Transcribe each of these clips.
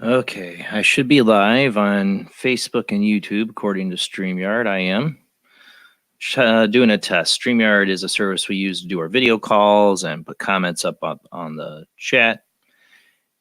Okay, I should be live on Facebook and YouTube according to StreamYard. I am doing a test. StreamYard is a service we use to do our video calls and put comments up on the chat.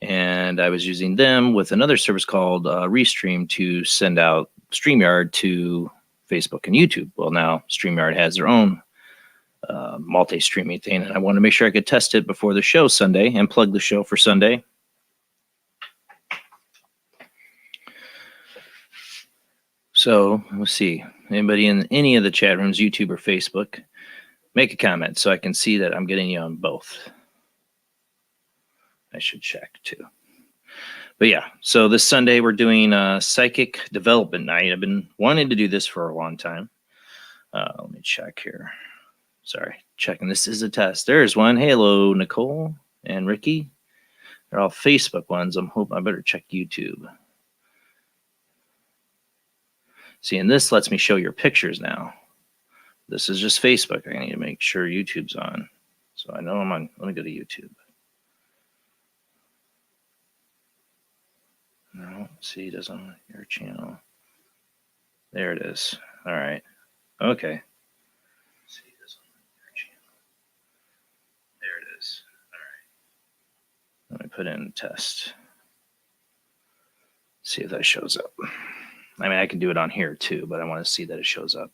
And I was using them with another service called Restream to send out StreamYard to Facebook and YouTube. Well, now StreamYard has their own multi-streaming thing, and I wanted to make sure I could test it before the show Sunday and plug the show for Sunday. So let's see. Anybody in any of the chat rooms, YouTube or Facebook, make a comment so I can see that I'm getting you on both. I should check too. But yeah, so this Sunday we're doing Psychic Development Night. I've been wanting to do this for a long time. Let me check here. Sorry, checking. This is a test. There's one. Hello, Nicole and Ricky. They're all Facebook ones. I better check YouTube. See, and this lets me show your pictures now. This is just Facebook. I need to make sure YouTube's on. So I know I'm on. Let me go to YouTube. No, see, it doesn't on your channel. There it is. All right. Okay. See, it doesn't on your channel. There it is. All right. Let me put in test. See if that shows up. I mean, I can do it on here too, but I want to see that it shows up.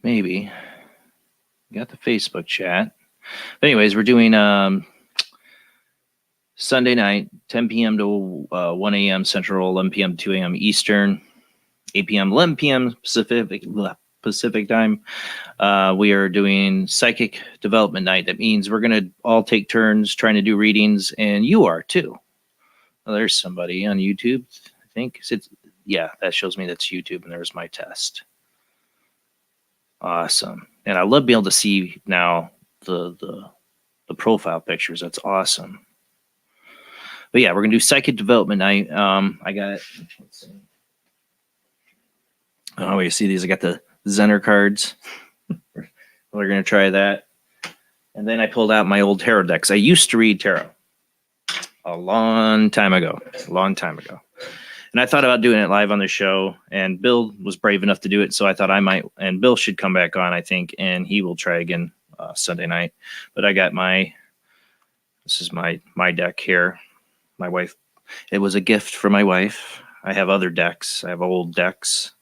Maybe. Got the Facebook chat. But anyways, we're doing Sunday night, 10 p.m. to 1 a.m. Central, 11 p.m. to 2 a.m. Eastern, 8 p.m. 11 p.m. Pacific time. We are doing Psychic Development Night. That means we're going to all take turns trying to do readings, and you are too. Well, there's somebody on YouTube. I think yeah, that shows me that's YouTube, and there's my test. Awesome. And I love being able to see now the profile pictures. That's awesome. But yeah, we're gonna do Psychic Development Night. I got, let's see. Oh, you see these? I got the Zener cards. We're gonna try that. And then I pulled out my old tarot decks. I used to read tarot a long time ago. And I thought about doing it live on the show, and Bill was brave enough to do it, so I thought I might, and Bill should come back on, I think, and he will try again Sunday night. But I got this is my deck here. My wife, it was a gift for my wife. I have other decks. I have old decks.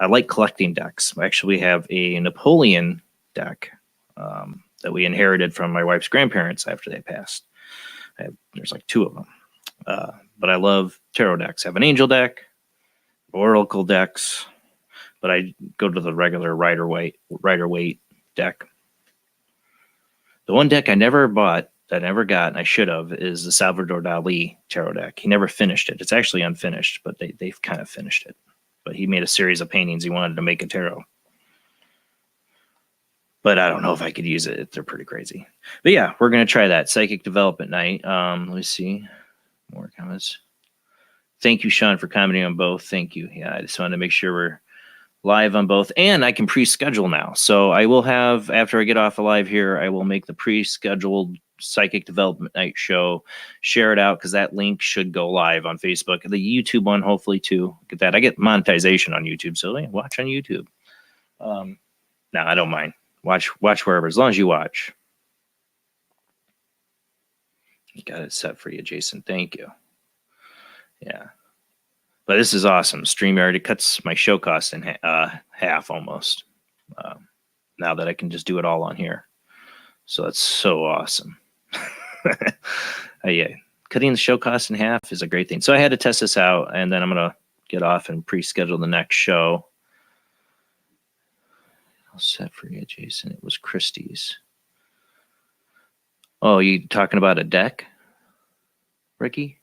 I like collecting decks. I actually have a Napoleon deck that we inherited from my wife's grandparents after they passed. There's like 2 of them. But I love tarot decks. I have an angel deck, oracle decks, but I go to the regular Rider-Waite deck. The one deck I never bought, that I never got, and I should have, is the Salvador Dali tarot deck. He never finished it. It's actually unfinished, but they've kind of finished it. But he made a series of paintings. He wanted to make a tarot. But I don't know if I could use it. They're pretty crazy. But yeah, we're going to try that. Psychic Development Night. Let me see. More comments. Thank you, Sean, for commenting on both. Thank you. Yeah, I just wanted to make sure we're live on both. And I can pre-schedule now. So I will have, after I get off of live here, I will make the pre-scheduled Psychic Development Night show, share it out, because that link should go live on Facebook. The YouTube one, hopefully, too. Get that. I get monetization on YouTube, so yeah, watch on YouTube. No, I don't mind. Watch wherever, as long as you watch. Got it set for you, Jason. Thank you. Yeah. But this is awesome. StreamYard, it cuts my show cost in half almost. Now that I can just do it all on here. So that's so awesome. Yeah. Cutting the show cost in half is a great thing. So I had to test this out, and then I'm going to get off and pre-schedule the next show. I'll set for you, Jason. It was Christie's. Oh, you talking about a deck, Ricky?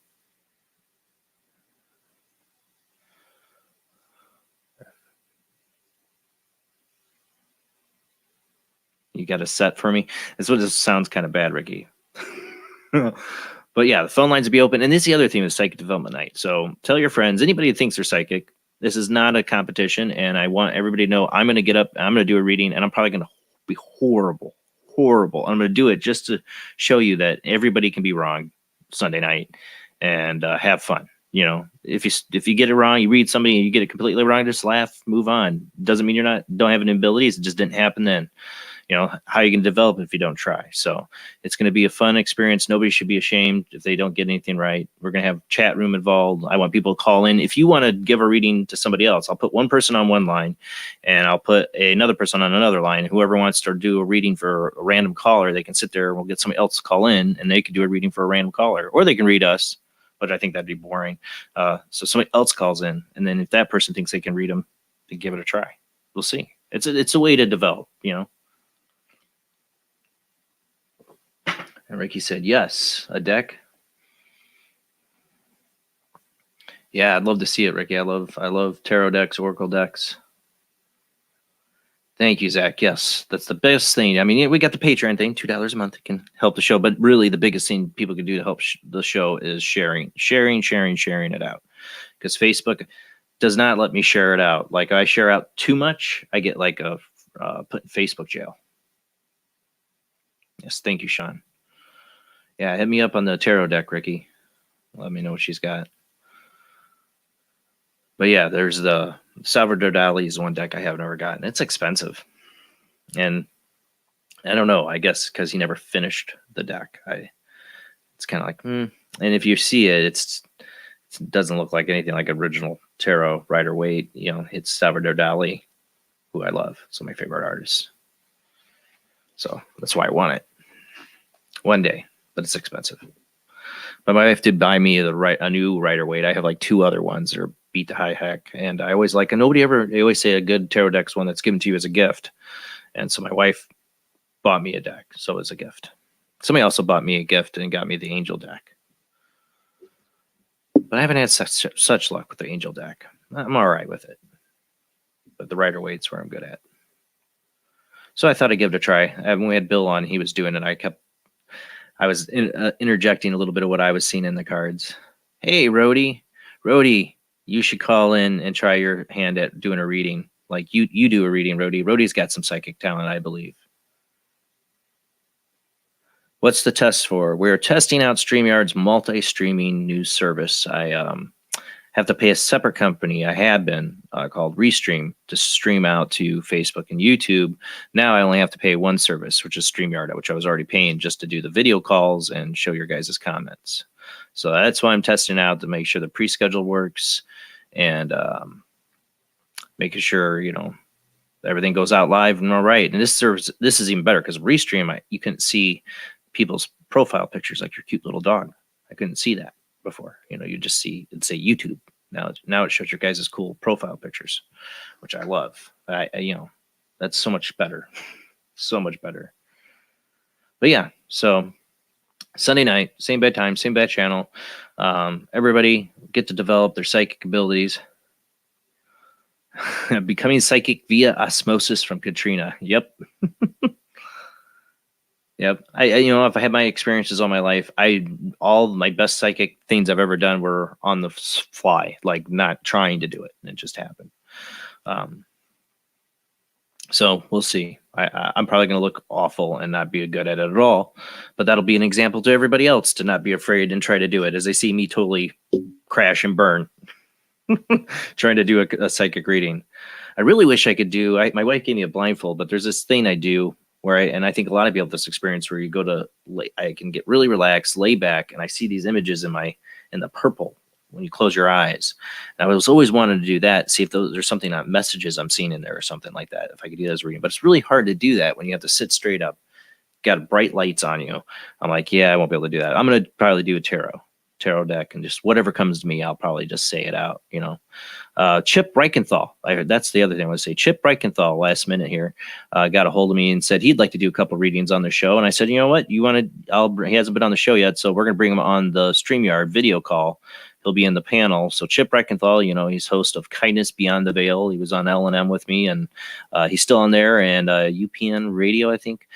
You got a set for me? This one just sounds kind of bad, Ricky. But yeah, the phone lines will be open. And this is the other thing with Psychic Development Night. So tell your friends, anybody who thinks they're psychic, this is not a competition. And I want everybody to know I'm going to get up, I'm going to do a reading, and I'm probably going to be horrible. I'm going to do it just to show you that everybody can be wrong Sunday night. and have fun. You know, if you get it wrong, you read somebody and you get it completely wrong, just laugh, move on. Doesn't mean don't have any abilities. It just didn't happen then. You know, how you can develop if you don't try. So it's going to be a fun experience. Nobody should be ashamed if they don't get anything right. We're going to have chat room involved. I want people to call in. If you want to give a reading to somebody else, I'll put one person on one line and I'll put another person on another line. Whoever wants to do a reading for a random caller, they can sit there and we'll get somebody else to call in and they can do a reading for a random caller, or they can read us, but I think that'd be boring. So somebody else calls in, and then if that person thinks they can read them, they give it a try. We'll see. It's a way to develop, you know. And Ricky said, yes, a deck. Yeah, I'd love to see it, Ricky. I love tarot decks, oracle decks. Thank you, Zach. Yes, that's the best thing. I mean, we got the Patreon thing, $2 a month. It can help the show. But really, the biggest thing people can do to help the show is sharing it out. Because Facebook does not let me share it out. Like, I share out too much, I get like a put in Facebook jail. Yes, thank you, Sean. Yeah, hit me up on the tarot deck, Ricky. Let me know what she's got. But yeah, there's the Salvador Dali is one deck I have never gotten. It's expensive. And I don't know, I guess because he never finished the deck. It's kind of like, And if you see it, it doesn't look like anything like original tarot Rider-Waite. You know, it's Salvador Dali, who I love. It's my favorite artist. So that's why I want it one day, but it's expensive. But my wife did buy me a new Rider-Waite. I have like 2 other ones that are beat to high heck. And I always like, and they always say a good tarot deck's one that's given to you as a gift. And so my wife bought me a deck. So it was a gift. Somebody also bought me a gift and got me the Angel deck. But I haven't had such luck with the Angel deck. I'm all right with it. But the Rider-Waite's where I'm good at. So I thought I'd give it a try. When we had Bill on, he was doing it. I was interjecting a little bit of what I was seeing in the cards. Hey, Rhodey, you should call in and try your hand at doing a reading. Like you do a reading, Rhodey. Rhodey's got some psychic talent, I believe. What's the test for? We're testing out StreamYard's multi-streaming news service. I have to pay a separate company. I have been called Restream to stream out to Facebook and YouTube. Now I only have to pay one service, which is StreamYard, which I was already paying just to do the video calls and show your guys' comments. So that's why I'm testing out to make sure the pre-schedule works and making sure, you know, everything goes out live and all right. And this is even better because Restream, you couldn't see people's profile pictures like your cute little dog. I couldn't see that before. You know, you just it'd say YouTube. Now it shows your guys' cool profile pictures, which I love. You know, that's so much better. So much better. But yeah, so Sunday night, same bad time, same bad channel. Everybody get to develop their psychic abilities. Becoming psychic via osmosis from Katrina. Yep. Yep. You know, if I had my experiences all my life, all my best psychic things I've ever done were on the fly, like not trying to do it. And it just happened. So we'll see. I'm probably going to look awful and not be good at it at all, but that'll be an example to everybody else to not be afraid and try to do it as they see me totally crash and burn trying to do a psychic reading. I really wish I could do, my wife gave me a blindfold, but there's this thing I do where I think a lot of people have this experience where you go to, I can get really relaxed, lay back, and I see these images in the purple when you close your eyes. And I was always wanting to do that, see if there's something, messages I'm seeing in there or something like that, if I could do that as a reading. But it's really hard to do that when you have to sit straight up, got bright lights on you. I'm like, yeah, I won't be able to do that. I'm going to probably do a tarot deck, and just whatever comes to me, I'll probably just say it out, you know. Chip Reichenthal, that's the other thing I want to say. Chip Reichenthal, last minute here, got a hold of me and said he'd like to do a couple readings on the show. And I said, you know what, he hasn't been on the show yet, so we're going to bring him on the StreamYard video call. He'll be in the panel. So Chip Reichenthal, you know, he's host of Kindness Beyond the Veil. He was on L&M with me, and he's still on there. And UPN Radio, I think,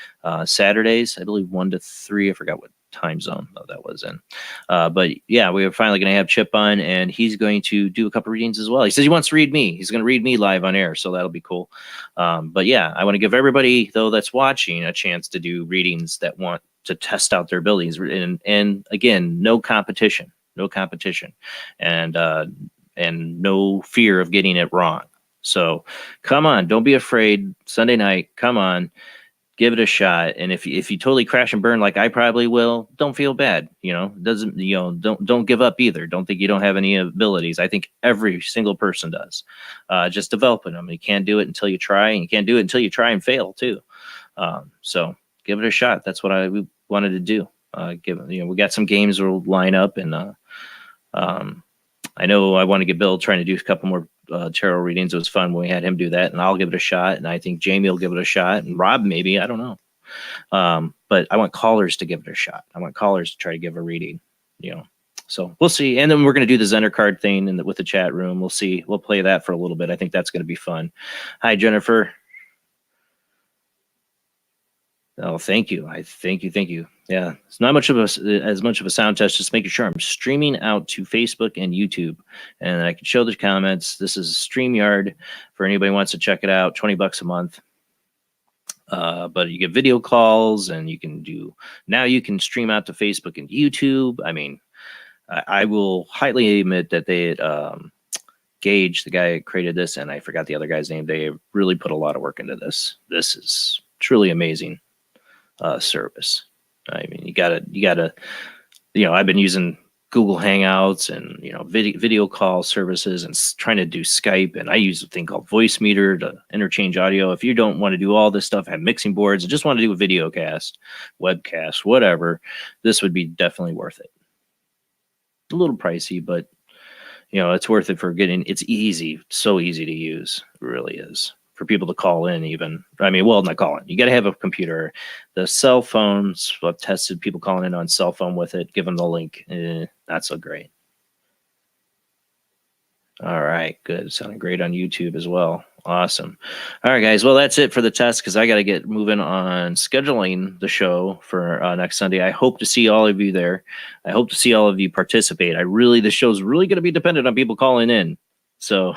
Saturdays, I believe 1 to 3. I forgot what time zone that was in. But yeah, we're finally going to have Chip on, and he's going to do a couple readings as well. He says he wants to read me. He's going to read me live on air, so that'll be cool. But yeah, I want to give everybody, though, that's watching a chance to do readings that want to test out their abilities. And again, no competition. no competition, and no fear of getting it wrong. So come on, don't be afraid. Sunday night, come on, give it a shot. And if you totally crash and burn like I probably will, don't feel bad. Doesn't don't give up either. Don't think you don't have any abilities. I think every single person does. Just developing them. You can't do it until you try, and you can't do it until you try and fail too. So give it a shot. That's what we wanted to do. We got some games we'll line up, and I know I want to get Bill trying to do a couple more tarot readings. It was fun when we had him do that, and I'll give it a shot. And I think Jamie will give it a shot, and Rob maybe, I don't know. But I want callers to give it a shot. I want callers to try to give a reading. So we'll see. And then we're going to do the Zener card thing with the chat room. We'll see. We'll play that for a little bit. I think that's going to be fun. Hi, Jennifer. Oh, thank you. Thank you. Yeah, it's not much of as much of a sound test. Just making sure I'm streaming out to Facebook and YouTube, and I can show the comments. This is StreamYard for anybody who wants to check it out. $20 a month. But you get video calls, and you can stream out to Facebook and YouTube. I mean, I will highly admit that they Gage, the guy who created this, and I forgot the other guy's name. They really put a lot of work into this. This is truly amazing service. I mean, you gotta, I've been using Google Hangouts and, video call services and trying to do Skype. And I use a thing called Voicemeeter to interchange audio. If you don't want to do all this stuff, have mixing boards, and just want to do a video cast, webcast, whatever, this would be definitely worth it. A little pricey, but it's worth it for it's easy, so easy to use. It really is. For people to call in even. I mean, well, not calling. You got to have a computer. The cell phones, I've tested people calling in on cell phone with it, give them the link. Not so great. All right, good. Sounding great on YouTube as well. Awesome. All right, guys. Well, that's it for the test because I got to get moving on scheduling the show for next Sunday. I hope to see all of you there. I hope to see all of you participate. The show's really going to be dependent on people calling in. So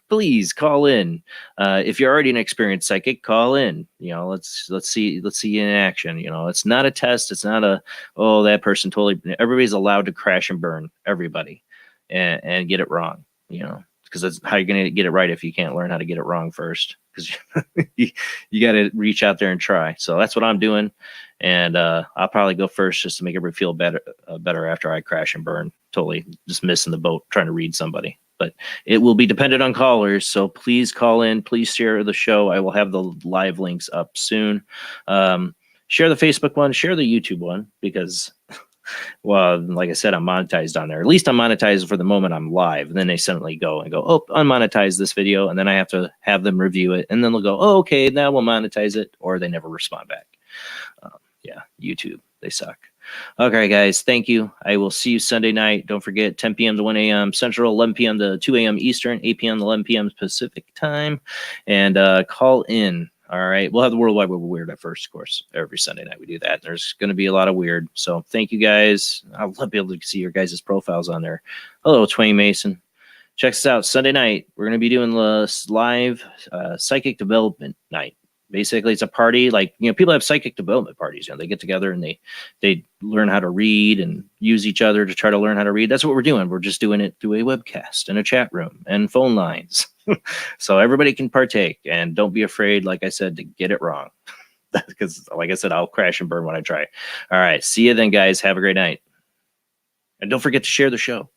please call in. If you're already an experienced psychic, call in. Let's see you in action. It's not a test. It's not that person totally. Everybody's allowed to crash and burn. Everybody, and get it wrong. Because that's how you're going to get it right if you can't learn how to get it wrong first. Because you got to reach out there and try. So that's what I'm doing, and I'll probably go first just to make everybody feel better after I crash and burn. Totally just missing the boat trying to read somebody. But it will be dependent on callers, so please call in. Please share the show. I will have the live links up soon. Share the Facebook one, share the YouTube one, because, well, like I said, I'm monetized on there. At least I'm monetized for the moment I'm live. And then they suddenly go, oh, unmonetize this video. And then I have to have them review it. And then they'll go, oh, okay, now we'll monetize it. Or they never respond back. Yeah, YouTube, they suck. Okay, guys, thank you. I will see you Sunday night. Don't forget, 10 p.m. to 1 a.m. Central, 11 p.m. to 2 a.m. Eastern, 8 p.m. to 11 p.m. Pacific time. And call in. All right. We'll have the Worldwide Web Weird at first, of course. Every Sunday night we do that. There's going to be a lot of weird. So thank you, guys. I'll love to be able to see your guys' profiles on there. Hello, Twain Mason. Check us out Sunday night. We're going to be doing the live psychic development night. Basically, it's a party. Like, people have psychic development parties. They get together and they learn how to read and use each other to try to learn how to read. That's what we're doing. We're just doing it through a webcast and a chat room and phone lines. So everybody can partake, and don't be afraid, like I said, to get it wrong. Because, like I said, I'll crash and burn when I try. All right. See you then, guys. Have a great night. And don't forget to share the show.